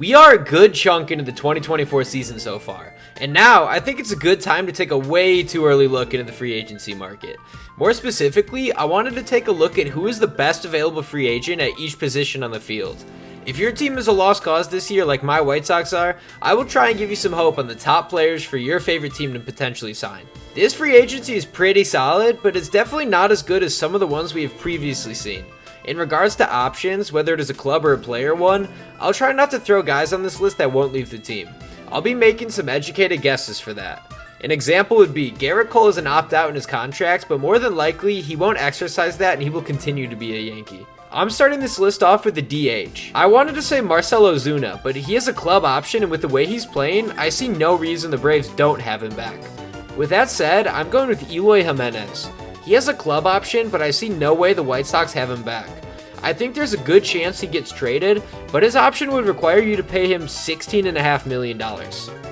We are a good chunk into the 2024 season so far, and now I think it's a good time to take a way too early look into the free agency market. More specifically, I wanted to take a look at who is the best available free agent at each position on the field. If your team is a lost cause this year like my White Sox are, I will try and give you some hope on the top players for your favorite team to potentially sign. This free agency is pretty solid, but it's definitely not as good as some of the ones we have previously seen. In regards to options, whether it is a club or a player one, I'll try not to throw guys on this list that won't leave the team. I'll be making some educated guesses for that. An example would be Garrett Cole is an opt-out in his contract, but more than likely he won't exercise that and he will continue to be a Yankee. I'm starting this list off with the DH. I wanted to say Marcell Ozuna, but he has a club option, and with the way he's playing, I see no reason the Braves don't have him back. With that said, I'm going with Eloy Jimenez. He has a club option, but I see no way the White Sox have him back. I think there's a good chance he gets traded, but his option would require you to pay him $16.5 million.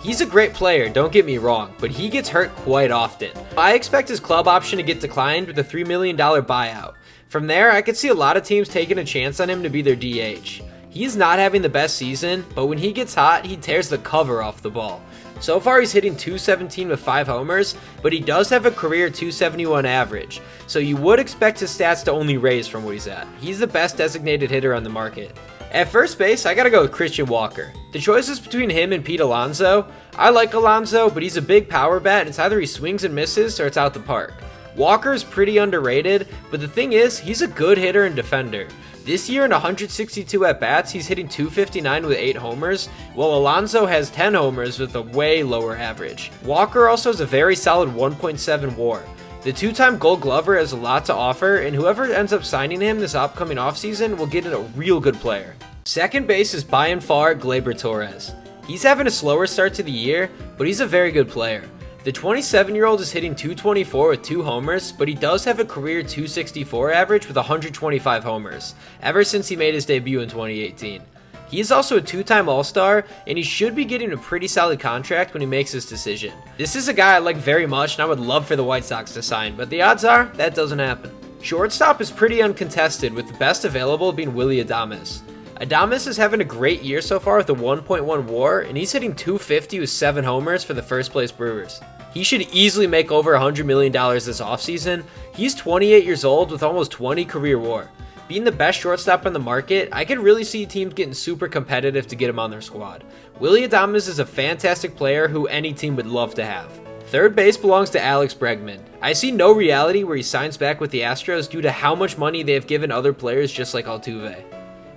He's a great player, don't get me wrong, but he gets hurt quite often. I expect his club option to get declined with a $3 million buyout. From there, I could see a lot of teams taking a chance on him to be their DH. He's not having the best season, but when he gets hot, he tears the cover off the ball. So far, he's hitting .217 with 5 homers, but he does have a career .271 average, so you would expect his stats to only raise from what he's at. He's the best designated hitter on the market. At first base, I gotta go with Christian Walker. The choice is between him and Pete Alonso. I like Alonso, but he's a big power bat, and it's either he swings and misses or it's out the park. Walker is pretty underrated, but the thing is, he's a good hitter and defender. This year in 162 at-bats, he's hitting .259 with 8 homers, while Alonso has 10 homers with a way lower average. Walker also has a very solid 1.7 WAR. The two-time Gold Glover has a lot to offer, and whoever ends up signing him this upcoming offseason will get a real good player. Second base is by and far Gleyber Torres. He's having a slower start to the year, but he's a very good player. The 27-year-old is hitting .224 with 2 homers, but he does have a career .264 average with 125 homers, ever since he made his debut in 2018. He is also a 2-time All-Star, and he should be getting a pretty solid contract when he makes his decision. This is a guy I like very much, and I would love for the White Sox to sign, but the odds are that doesn't happen. Shortstop is pretty uncontested, with the best available being Willy Adames. Adames is having a great year so far with a 1.1 WAR, and he's hitting .250 with 7 homers for the first place Brewers. He should easily make over $100 million this offseason. He's 28 years old with almost 20 career WAR. Being the best shortstop on the market, I can really see teams getting super competitive to get him on their squad. Willy Adames is a fantastic player who any team would love to have. Third base belongs to Alex Bregman. I see no reality where he signs back with the Astros due to how much money they have given other players just like Altuve.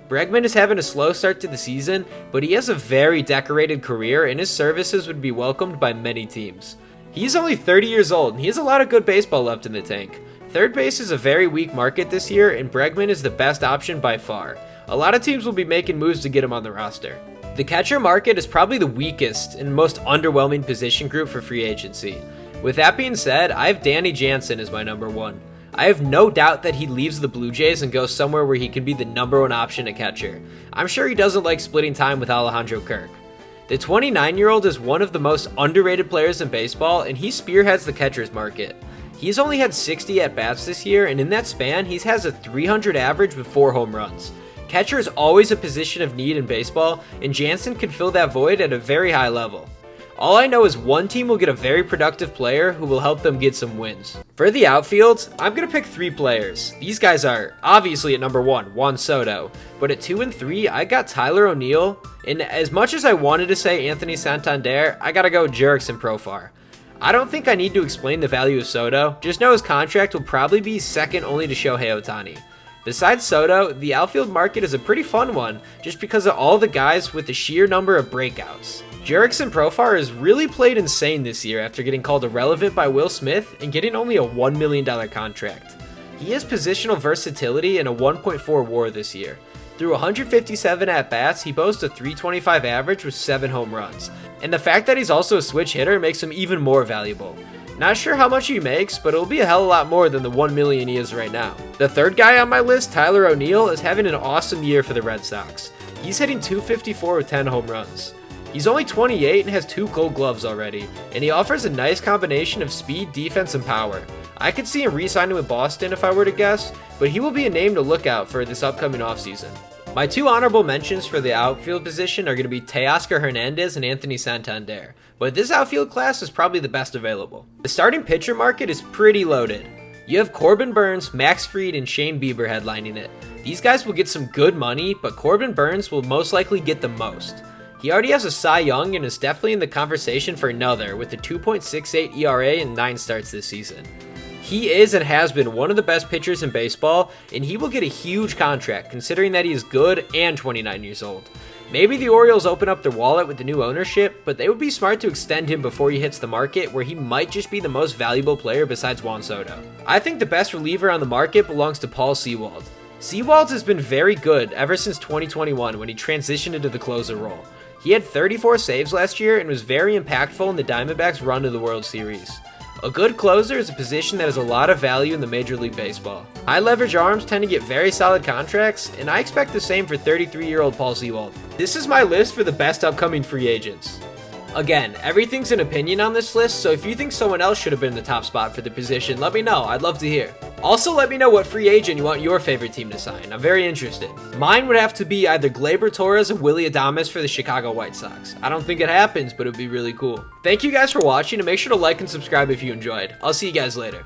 Bregman is having a slow start to the season, but he has a very decorated career and his services would be welcomed by many teams. He's only 30 years old and he has a lot of good baseball left in the tank. Third base is a very weak market this year and Bregman is the best option by far. A lot of teams will be making moves to get him on the roster. The catcher market is probably the weakest and most underwhelming position group for free agency. With that being said, I have Danny Jansen as my number 1. I have no doubt that he leaves the Blue Jays and goes somewhere where he can be the number 1 option at catcher. I'm sure he doesn't like splitting time with Alejandro Kirk. The 29-year-old is one of the most underrated players in baseball, and he spearheads the catcher's market. He's only had 60 at-bats this year, and in that span, he has a .300 average with 4 home runs. Catcher is always a position of need in baseball, and Jansen can fill that void at a very high level. All I know is one team will get a very productive player who will help them get some wins. For the outfield, I'm going to pick 3 players. These guys are obviously at number 1, Juan Soto, but at 2 and 3, I got Tyler O'Neill, and as much as I wanted to say Anthony Santander, I gotta go Jurickson Profar. I don't think I need to explain the value of Soto, just know his contract will probably be second only to Shohei Ohtani. Besides Soto, the outfield market is a pretty fun one, just because of all the guys with the sheer number of breakouts. Jurickson Profar has really played insane this year after getting called irrelevant by Will Smith and getting only a $1 million contract. He has positional versatility and a 1.4 WAR this year. Through 157 at-bats, he boasts a .325 average with 7 home runs. And the fact that he's also a switch hitter makes him even more valuable. Not sure how much he makes, but it'll be a hell of a lot more than the $1 million he is right now. The third guy on my list, Tyler O'Neill, is having an awesome year for the Red Sox. He's hitting .254 with 10 home runs. He's only 28 and has 2 Gold Gloves already, and he offers a nice combination of speed, defense, and power. I could see him re-signing with Boston if I were to guess, but he will be a name to look out for this upcoming offseason. My two honorable mentions for the outfield position are going to be Teoscar Hernandez and Anthony Santander, but this outfield class is probably the best available. The starting pitcher market is pretty loaded. You have Corbin Burnes, Max Fried, and Shane Bieber headlining it. These guys will get some good money, but Corbin Burnes will most likely get the most. He already has a Cy Young and is definitely in the conversation for another with a 2.68 ERA and 9 starts this season. He is and has been one of the best pitchers in baseball, and he will get a huge contract considering that he is good and 29 years old. Maybe the Orioles open up their wallet with the new ownership, but they would be smart to extend him before he hits the market where he might just be the most valuable player besides Juan Soto. I think the best reliever on the market belongs to Paul Sewald. Sewald has been very good ever since 2021 when he transitioned into the closer role. He had 34 saves last year and was very impactful in the Diamondbacks' run to the World Series. A good closer is a position that has a lot of value in the Major League Baseball. High leverage arms tend to get very solid contracts, and I expect the same for 33-year-old Paul Sewald. This is my list for the best upcoming free agents. Again, everything's an opinion on this list, so if you think someone else should have been in the top spot for the position, let me know. I'd love to hear. Also, let me know what free agent you want your favorite team to sign. I'm very interested. Mine would have to be either Gleyber Torres or Willy Adames for the Chicago White Sox. I don't think it happens, but it would be really cool. Thank you guys for watching, and make sure to like and subscribe if you enjoyed. I'll see you guys later.